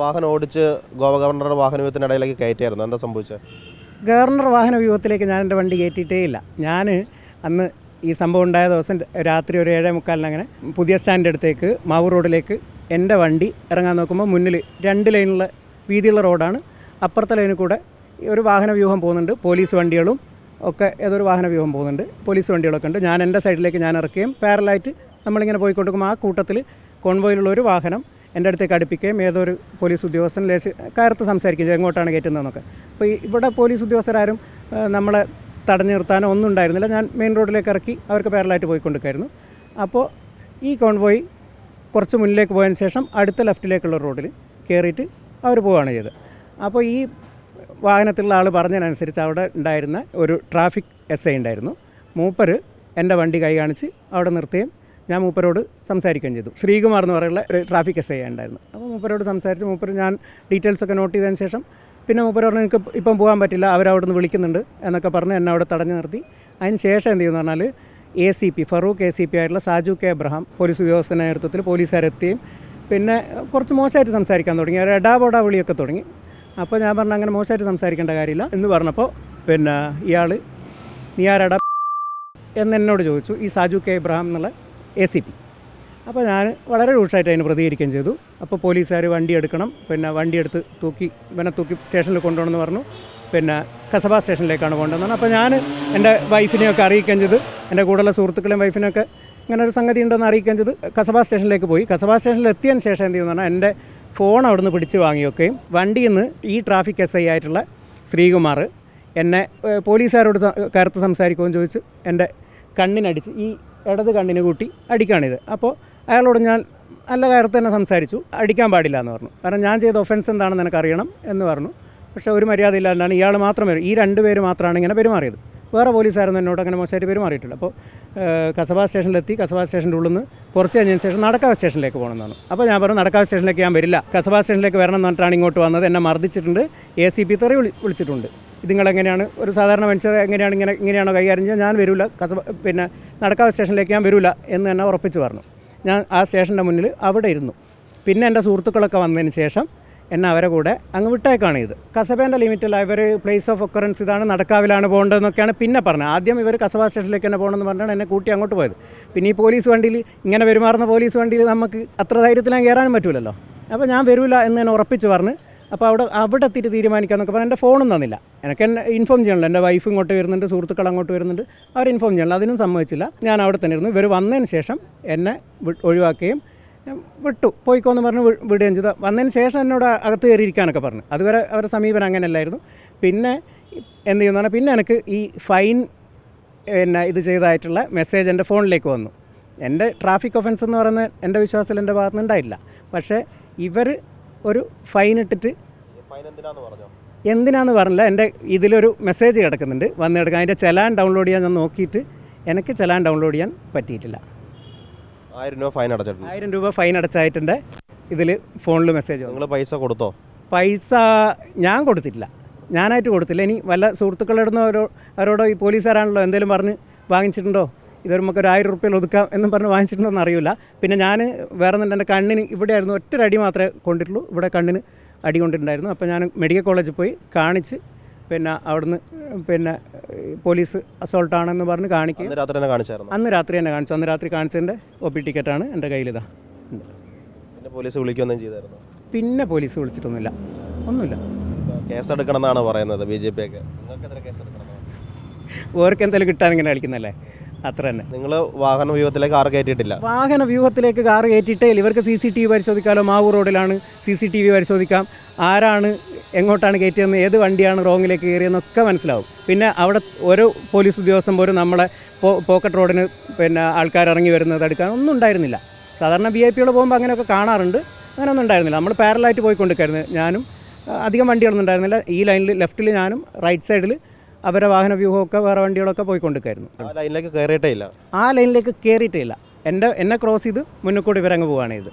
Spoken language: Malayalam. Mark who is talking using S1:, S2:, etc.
S1: വാഹനം ഓടിച്ച് ഗോവ ഗവർണറുടെ വാഹന വ്യൂഹത്തിനിടയിലേക്ക് കയറ്റിയായിരുന്നു. എന്താ സംഭവിച്ചത്?
S2: ഗവർണർ വാഹന വ്യൂഹത്തിലേക്ക് ഞാൻ എൻ്റെ വണ്ടി കയറ്റിയിട്ടേ ഇല്ല. ഞാൻ അന്ന് ഈ സംഭവം ഉണ്ടായ ദിവസം രാത്രി ഒരു 7:45 അങ്ങനെ പുതിയ സ്റ്റാൻഡ് അടുത്തേക്ക് മാവൂർ റോഡിലേക്ക് എൻ്റെ വണ്ടി ഇറങ്ങാൻ നോക്കുമ്പോൾ മുന്നിൽ 2 ലൈനുള്ള വീതിയുള്ള റോഡാണ്. അപ്പുറത്തെ ലൈനിൽ കൂടെ ഒരു വാഹന വ്യൂഹം പോകുന്നുണ്ട്. പോലീസ് വണ്ടികളും ഒക്കെ ഏതൊരു വാഹന വ്യൂഹം പോകുന്നുണ്ട്. പോലീസ് വണ്ടികളൊക്കെ ഉണ്ട്. ഞാൻ എൻ്റെ സൈഡിലേക്ക് ഞാൻ ഇറക്കുകയും പാരലായിട്ട് നമ്മളിങ്ങനെ പോയിക്കൊണ്ടിരിക്കുമ്പോൾ ആ കൂട്ടത്തിൽ കോൺവോയിലുള്ള ഒരു വാഹനം എൻ്റെ അടുത്തേക്ക് അടുപ്പിക്കുകയും ഏതൊരു പോലീസ് ഉദ്യോഗസ്ഥൻ കയർത്ത് സംസാരിക്കുകയും എങ്ങോട്ടാണ് കയറ്റുന്നതെന്നൊക്കെ. അപ്പോൾ ഇവിടെ പോലീസ് ഉദ്യോഗസ്ഥരാരും നമ്മളെ തടഞ്ഞു നിർത്താനോ ഒന്നും ഉണ്ടായിരുന്നില്ല. ഞാൻ മെയിൻ റോഡിലേക്ക് ഇറക്കി അവർക്ക് പാരലായിട്ട് പോയിക്കൊണ്ടിരിക്കുകയായിരുന്നു. അപ്പോൾ ഈ കോൺവോയ് കുറച്ച് മുന്നിലേക്ക് പോയതിന് ശേഷം അടുത്ത ലെഫ്റ്റിലേക്കുള്ള റോഡിൽ കയറിയിട്ട് അവർ പോവുകയാണ് ചെയ്തത്. അപ്പോൾ ഈ വാഹനത്തിലുള്ള ആൾ പറഞ്ഞതിനനുസരിച്ച് അവിടെ ഉണ്ടായിരുന്ന ഒരു ട്രാഫിക് SI ഉണ്ടായിരുന്നു. മൂപ്പർ എൻ്റെ വണ്ടി കൈ കാണിച്ച് അവിടെ നിർത്തുകയും ഞാൻ മൂപ്പരോട് സംസാരിക്കുകയും ചെയ്തു. ശ്രീകുമാർ എന്ന് പറയുന്ന ഒരു ട്രാഫിക് SI ഉണ്ടായിരുന്നു. അപ്പോൾ മൂപ്പരോട് സംസാരിച്ച് മൂപ്പർ ഞാൻ ഡീറ്റെയിൽസൊക്കെ നോട്ട് ചെയ്തതിന് ശേഷം പിന്നെ മൂപ്പർ പറഞ്ഞു എനിക്ക് ഇപ്പം പോകാൻ പറ്റില്ല, അവരവിടെ നിന്ന് വിളിക്കുന്നുണ്ട് എന്നൊക്കെ പറഞ്ഞ് എന്നെ അവിടെ തടഞ്ഞു നിർത്തി. അതിന് ശേഷം എന്ത് ചെയ്യുമെന്ന് പറഞ്ഞാൽ ACP ഫറൂഖ് ACP ആയിട്ടുള്ള സാജു കെ എബ്രഹാം പോലീസ് ഉദ്യോഗസ്ഥൻ്റെ നേതൃത്വത്തിൽ പോലീസുകാരെത്തുകയും പിന്നെ കുറച്ച് മോശമായിട്ട് സംസാരിക്കാൻ തുടങ്ങി. ഒരു എടാപോടാ വിളിയൊക്കെ തുടങ്ങി. അപ്പോൾ ഞാൻ പറഞ്ഞു അങ്ങനെ മോശമായിട്ട് സംസാരിക്കേണ്ട കാര്യമില്ല എന്ന് പറഞ്ഞപ്പോൾ പിന്നെ ഇയാൾ നീ ആരാടാ എന്നോട് ചോദിച്ചു, ഈ സാജു കെ എബ്രഹാം എന്നുള്ള ACP. അപ്പോൾ ഞാൻ വളരെ രൂക്ഷമായിട്ട് അതിന് പ്രതികരിക്കുകയും ചെയ്തു. അപ്പോൾ പോലീസുകാർ വണ്ടി എടുക്കണം, പിന്നെ വണ്ടി എടുത്ത് ഇവനെ തൂക്കി സ്റ്റേഷനിൽ കൊണ്ടുപോകണമെന്ന് പറഞ്ഞു. പിന്നെ കസബ സ്റ്റേഷനിലേക്കാണ് കൊണ്ടുവന്നത്. അപ്പോൾ ഞാൻ എൻ്റെ വൈഫിനെയൊക്കെ അറിയിക്കുകയും ചെയ്ത്, എൻ്റെ കൂടെയുള്ള സുഹൃത്തുക്കളെയും വൈഫിനെയൊക്കെ ഇങ്ങനെ ഒരു സംഗതി ഉണ്ടെന്ന് അറിയിക്കുകയും ചെയ്ത് കസബ സ്റ്റേഷനിലേക്ക് പോയി. കസബ സ്റ്റേഷനിൽ എത്തിയതിന് ശേഷം എന്ത് ചെയ്യുമെന്ന് പറഞ്ഞാൽ എൻ്റെ ഫോൺ അവിടെ നിന്ന് പിടിച്ച് വാങ്ങിയൊക്കെയും വണ്ടിയിൽ നിന്ന് ഈ ട്രാഫിക് SI ആയിട്ടുള്ള ശ്രീകുമാർ എന്നെ പോലീസുകാരോട് കയർത്ത് സംസാരിക്കുമെന്ന് ചോദിച്ച് എൻ്റെ കണ്ണിനടിച്ച് ഈ ഇടത് കണ്ണിന് കൂട്ടി അടിക്കുകയാണിത്. അപ്പോൾ അയാളോട് ഞാൻ നല്ല കാര്യത്തിൽ തന്നെ സംസാരിച്ചു. അടിക്കാൻ പാടില്ല എന്ന് പറഞ്ഞു. കാരണം ഞാൻ ചെയ്ത ഒഫൻസ് എന്താണെന്ന് എനിക്കറിയണം എന്ന് പറഞ്ഞു. പക്ഷേ ഒരു മര്യാദയില്ലാണ്ടാണ് ഇയാൾ മാത്രം ഈ 2 പേര് മാത്രമാണ് ഇങ്ങനെ പെരുമാറിയത്. വേറെ പോലീസുകാരൊന്നും എന്നോട് അങ്ങനെ മോശമായിട്ട് പെരുമാറിയിട്ടില്ല. അപ്പോൾ കസബ സ്റ്റേഷനിലെത്തി. കസബ സ്റ്റേഷൻ്റെ ഉള്ളിൽ നിന്ന് കുറച്ച് കഴിഞ്ഞതിന് ശേഷം നടക്കാവ് സ്റ്റേഷനിലേക്ക് പോകണമെന്നാണ്. അപ്പോൾ ഞാൻ പറഞ്ഞു നടക്കാവ് സ്റ്റേഷനിലേക്ക് ഞാൻ വരില്ല, കസബ സ്റ്റേഷനിലേക്ക് വരണം എന്ന് പറഞ്ഞിട്ടാണ് ഇങ്ങോട്ട് വന്നത്. എന്നെ മർദ്ദിച്ചിട്ടുണ്ട്, ACP തെറി വിളിച്ചിട്ടുണ്ട്. ഇതുങ്ങളെങ്ങനെയാണ് ഒരു സാധാരണ മനുഷ്യർ എങ്ങനെയാണ് ഇങ്ങനെയാണോ കൈകാര്യം ചെയ്യുക? ഞാൻ വരില്ല, പിന്നെ നടക്കാവ് സ്റ്റേഷനിലേക്ക് ഞാൻ വരില്ല എന്ന് തന്നെ ഉറപ്പിച്ച് പറഞ്ഞു. ഞാൻ ആ സ്റ്റേഷൻ്റെ മുന്നിൽ അവിടെ ഇരുന്നു. പിന്നെ എൻ്റെ സുഹൃത്തുക്കളൊക്കെ വന്നതിന് ശേഷം എന്നെ അവരെ കൂടെ അങ്ങ് വിട്ടേക്കാണ് ഇത്. കസബേൻ്റെ ലിമിറ്റിൽ ഇവർ പ്ലേസ് ഓഫ് ഒക്കറൻസ് ഇതാണ്, നടക്കാവിലാണ് പോകേണ്ടതെന്നൊക്കെയാണ് പിന്നെ പറഞ്ഞത്. ആദ്യം ഇവർ കസബ സ്റ്റേഷനിലേക്ക് തന്നെ പോകണമെന്ന് പറഞ്ഞാണ് എന്നെ കൂട്ടി അങ്ങോട്ട് പോയത്. പിന്നെ ഈ പോലീസ് വണ്ടിയിൽ ഇങ്ങനെ പെരുമാറുന്ന പോലീസ് വണ്ടിയിൽ നമുക്ക് അത്ര ധൈര്യത്തിൽ കയറാനും പറ്റില്ലല്ലോ. അപ്പോൾ ഞാൻ വരില്ല എന്ന് തന്നെ ഉറപ്പിച്ച് പറഞ്ഞ് അപ്പോൾ അവിടെ എത്തിയിട്ട് തീരുമാനിക്കാമെന്നൊക്കെ പറഞ്ഞാൽ എൻ്റെ ഫോണും തന്നില്ല. എന്നെ ഇൻഫോം ചെയ്യണമല്ലോ. എൻ്റെ വൈഫ് ഇങ്ങോട്ട് വരുന്നുണ്ട്, സുഹൃത്തുക്കൾ അങ്ങോട്ട് വരുന്നുണ്ട്, അവർ ഇൻഫോം ചെയ്യണമല്ലോ. അതിനും സമ്മതിച്ചില്ല. ഞാൻ അവിടെ തന്നെ ഇരുന്നു. ഇവർ വന്നതിന് ശേഷം എന്നെ ഒഴിവാക്കുകയും വിട്ടു, പോയിക്കോന്ന് പറഞ്ഞ് വിടുകയും ചെയ്തു. വന്നതിന് ശേഷം എന്നോട് അകത്ത് കയറിയിരിക്കാനൊക്കെ പറഞ്ഞു. അതുവരെ അവരുടെ സമീപനം അങ്ങനെയല്ലായിരുന്നു. പിന്നെ എന്ത് ചെയ്യുന്നതാണ്, പിന്നെ എനിക്ക് ഈ ഫൈൻ ഇത് ചെയ്തതായിട്ടുള്ള മെസ്സേജ് എൻ്റെ ഫോണിലേക്ക് വന്നു. എൻ്റെ ട്രാഫിക് ഒഫൻസ് എന്ന് പറയുന്നത് എൻ്റെ വിശ്വാസത്തിൽ എൻ്റെ ഭാഗത്തുനിന്ന് ഉണ്ടായില്ല. പക്ഷേ ഇവർ ഒരു ഫൈൻ ഇട്ടിട്ട് എന്തിനാന്ന് പറഞ്ഞില്ല. എൻ്റെ ഇതിലൊരു മെസ്സേജ് കിടക്കുന്നുണ്ട് വന്ന് കിടക്കാൻ. അതിൻ്റെ ചലാൻ ഡൗൺലോഡ് ചെയ്യാൻ ഞാൻ നോക്കിയിട്ട് എനിക്ക് ചലാൻ ഡൗൺലോഡ് ചെയ്യാൻ പറ്റിയിട്ടില്ല.
S1: 1000 രൂപ ഫൈൻ അടച്ചിട്ടുണ്ട്.
S2: 1000 രൂപ ഫൈൻ അടച്ചായിട്ടുണ്ട്. ഇതിൽ ഫോണിൽ മെസ്സേജ്.
S1: നിങ്ങൾ പൈസ കൊടുത്തോ?
S2: പൈസ ഞാൻ കൊടുത്തിട്ടില്ല, ഞാനായിട്ട് കൊടുത്തില്ല. ഇനി വല്ല സുഹൃത്തുക്കളുടെ അവരോടോ ഈ പോലീസുകാരാണല്ലോ എന്തെങ്കിലും പറഞ്ഞ് വാങ്ങിച്ചിട്ടുണ്ടോ, ഇത് നമുക്കൊരു 1000 രൂപയിൽ ഒതുക്കാം എന്നും പറഞ്ഞ് വാങ്ങിച്ചിട്ടുണ്ടോ എന്ന് അറിയില്ല. പിന്നെ ഞാൻ വേറെ ഒന്നും എൻ്റെ കണ്ണിന് ഇവിടെയായിരുന്നു, ഒറ്റൊരടി മാത്രമേ കൊണ്ടിട്ടുള്ളൂ. ഇവിടെ കണ്ണിന് അടി കൊണ്ടിട്ടുണ്ടായിരുന്നു. അപ്പോൾ ഞാൻ മെഡിക്കൽ കോളേജിൽ പോയി കാണിച്ച് പിന്നെ അവിടുന്ന് പിന്നെ പോലീസ് അസോൾട്ടാണെന്ന് പറഞ്ഞ് കാണിക്കും.
S1: അന്ന് രാത്രി തന്നെ കാണിച്ചു.
S2: അന്ന് രാത്രി കാണിച്ചതിൻ്റെ OP ടിക്കറ്റാണ് എൻ്റെ കയ്യിലിതാ.
S1: പിന്നെ പോലീസ് വിളിക്കുകയൊന്നും ചെയ്തായിരുന്നു? പിന്നെ
S2: പോലീസ് വിളിച്ചിട്ടൊന്നുമില്ല, ഒന്നുമില്ല.
S1: കേസെടുക്കണം എന്നാണ് പറയുന്നത് BJP ഒക്കെ. നിങ്ങൾക്കെതിരെ കേസെടുക്കണം?
S2: ഓർക്ക് എന്തെങ്കിലും കിട്ടാൻ ഇങ്ങനെ കളിക്കുന്നല്ലേ, അത്ര തന്നെ.
S1: നിങ്ങൾ വാഹന വ്യൂഹത്തിലേക്ക് കാർ കയറ്റിയിട്ടില്ല?
S2: വാഹന വ്യൂഹത്തിലേക്ക് കാർ കയറ്റിയിട്ടേ ഇവർക്ക് CCTV പരിശോധിക്കാമല്ലോ. മാവൂർ റോഡിലാണ് CCTV പരിശോധിക്കാം. ആരാണ് എങ്ങോട്ടാണ് കയറ്റിയെന്ന്, ഏത് വണ്ടിയാണ് റോങ്ങിലേക്ക് കയറിയെന്നൊക്കെ മനസ്സിലാവും. പിന്നെ അവിടെ ഓരോ പോലീസ് ഉദ്യോഗസ്ഥൻ പോലും നമ്മളെ പോക്കറ്റ് റോഡിന് പിന്നെ ആൾക്കാർ ഇറങ്ങി വരുന്നത് എടുക്കാൻ ഒന്നും ഉണ്ടായിരുന്നില്ല. സാധാരണ VIP പോകുമ്പോൾ അങ്ങനെയൊക്കെ കാണാറുണ്ട്, അങ്ങനെയൊന്നും ഉണ്ടായിരുന്നില്ല. നമ്മൾ പാരലായിട്ട് പോയിക്കൊണ്ടിരിക്കായിരുന്നു. ഞാനും അധികം വണ്ടികളൊന്നും ഉണ്ടായിരുന്നില്ല. ഈ ലൈനിൽ ലെഫ്റ്റിൽ ഞാനും റൈറ്റ് സൈഡിൽ അവരുടെ വാഹന വ്യൂഹമൊക്കെ വേറെ വണ്ടികളൊക്കെ പോയിക്കൊണ്ടിരിക്കായിരുന്നു.
S1: ആ ലൈനിലേക്ക് കയറിയിട്ടേ ഇല്ല.
S2: എന്നെ ക്രോസ് ചെയ്ത് മുന്നിൽ കൂടി ഇവരങ്ങ് പോവുകയാണ് ഇത്.